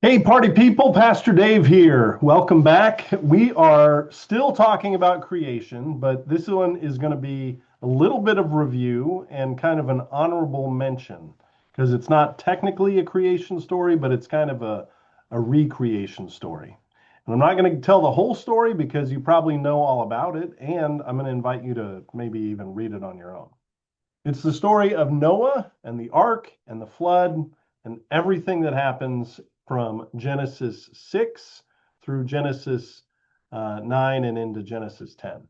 Hey, party people, Pastor Dave here. Welcome back. We are still talking about creation, but this one is going to be a little bit of review and kind of an honorable mention because it's not technically a creation story, but it's kind of a recreation story. And I'm not going to tell the whole story because you probably know all about it, and I'm going to invite you to maybe even read it on your own. It's the story of Noah and the ark and the flood and everything that happens from Genesis 6 through Genesis 9 and into Genesis 10.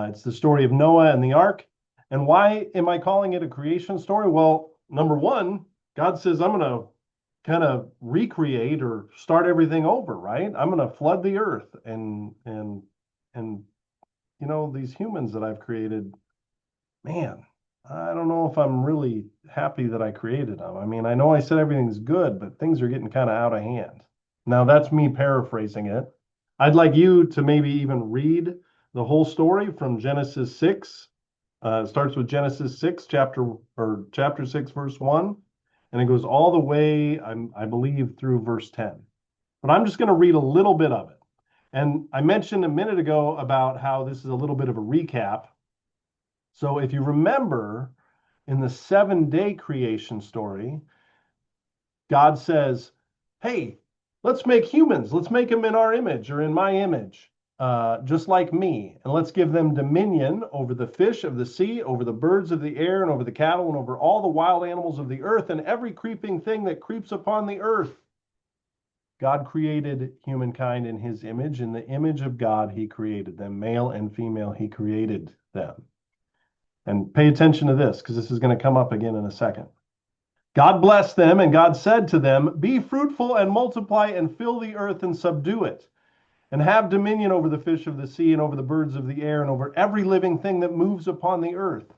It's the story of Noah and the ark. And why am I calling it a creation story? Well, number one, God says, I'm going to kind of recreate or start everything over, right? I'm going to flood the earth and these humans that I've created, man, I don't know if I'm really happy that I created them. I mean, I know I said everything's good, but things are getting kind of out of hand. Now, that's me paraphrasing it. I'd like you to maybe even read the whole story from Genesis 6. It starts with Genesis 6, chapter 6, verse 1, and it goes all the way, I believe, through verse 10. But I'm just going to read a little bit of it. And I mentioned a minute ago about how this is a little bit of a recap. So if you remember in the 7-day creation story, God says, hey, let's make humans. Let's make them in our image or in my image, just like me. And let's give them dominion over the fish of the sea, over the birds of the air, and over the cattle, and over all the wild animals of the earth, and every creeping thing that creeps upon the earth. God created humankind in his image. In the image of God, he created them. Male and female, he created them. And pay attention to this because this is going to come up again in a second. God blessed them, and God said to them, be fruitful and multiply and fill the earth and subdue it, and have dominion over the fish of the sea and over the birds of the air and over every living thing that moves upon the earth.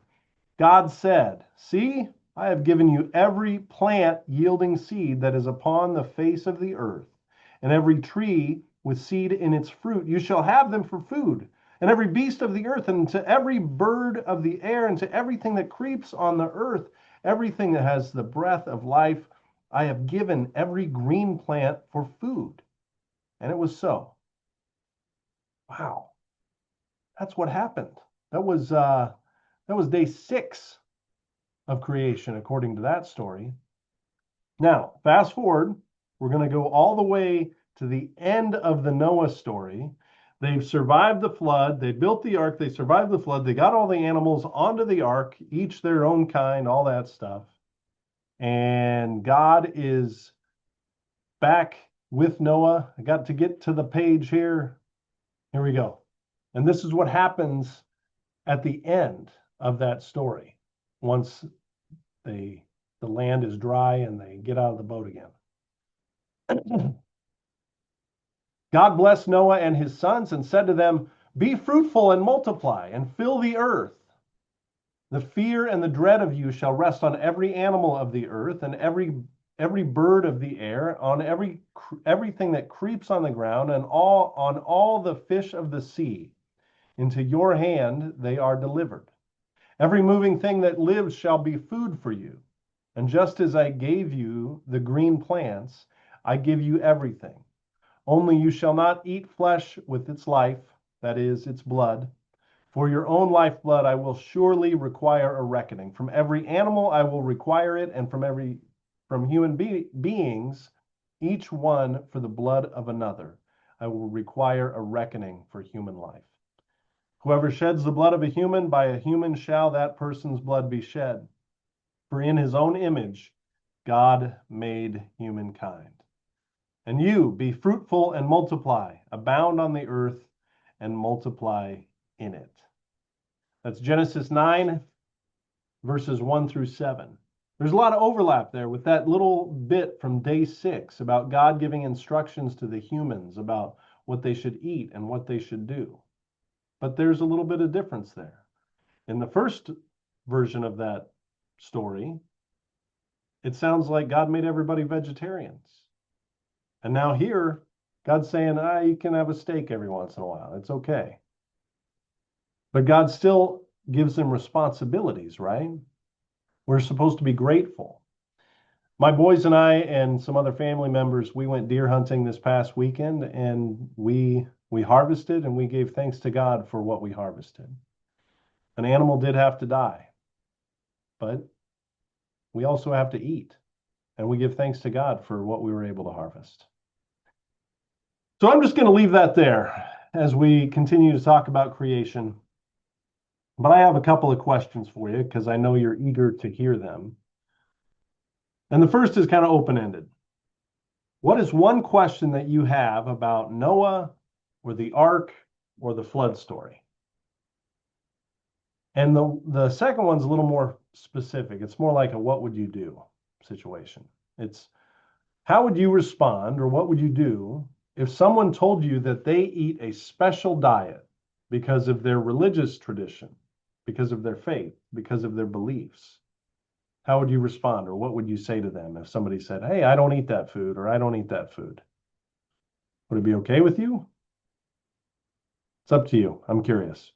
God said, see, I have given you every plant yielding seed that is upon the face of the earth, and every tree with seed in its fruit. You shall have them for food. And every beast of the earth, and to every bird of the air, and to everything that creeps on the earth, everything that has the breath of life, I have given every green plant for food. And it was so. Wow, that's what happened. That was day 6 of creation, according to that story. Now, fast forward, we're going to go all the way to the end of the Noah story. They've survived the flood. They built the ark. They survived the flood. They got all the animals onto the ark, each their own kind, all that stuff. And God is back with Noah. I got to get to the page here. Here we go. And this is what happens at the end of that story once the land is dry and they get out of the boat again. God blessed Noah and his sons and said to them, be fruitful and multiply and fill the earth. The fear and the dread of you shall rest on every animal of the earth and every bird of the air, on everything that creeps on the ground, and on all the fish of the sea. Into your hand they are delivered. Every moving thing that lives shall be food for you. And just as I gave you the green plants, I give you everything. Only you shall not eat flesh with its life, that is, its blood. For your own lifeblood I will surely require a reckoning. From every animal I will require it, and from human beings, each one for the blood of another, I will require a reckoning for human life. Whoever sheds the blood of a human, by a human shall that person's blood be shed. For in his own image God made humankind. And you, be fruitful and multiply, abound on the earth and multiply in it. That's Genesis 9, verses 1 through 7. There's a lot of overlap there with that little bit from day 6 about God giving instructions to the humans about what they should eat and what they should do. But there's a little bit of difference there. In the first version of that story, it sounds like God made everybody vegetarians. And now here, God's saying, you can have a steak every once in a while. It's okay. But God still gives them responsibilities, right? We're supposed to be grateful. My boys and I and some other family members, we went deer hunting this past weekend, and we harvested and we gave thanks to God for what we harvested. An animal did have to die, but we also have to eat, and we give thanks to God for what we were able to harvest. So I'm just going to leave that there as we continue to talk about creation. But I have a couple of questions for you because I know you're eager to hear them. And the first is kind of open-ended. What is one question that you have about Noah or the ark or the flood story? And the second one's a little more specific. It's more like a what would you do situation. It's how would you respond or what would you do if someone told you that they eat a special diet because of their religious tradition, because of their faith, because of their beliefs? How would you respond, or what would you say to them if somebody said, "Hey, I don't eat that food," or "I don't eat that food"? Would it be okay with you? It's up to you. I'm curious.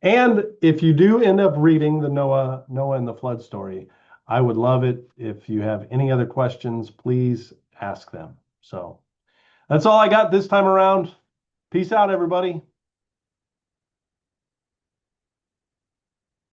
And if you do end up reading the Noah and the flood story, I would love it. If you have any other questions, please ask them. So that's all I got this time around. Peace out, everybody.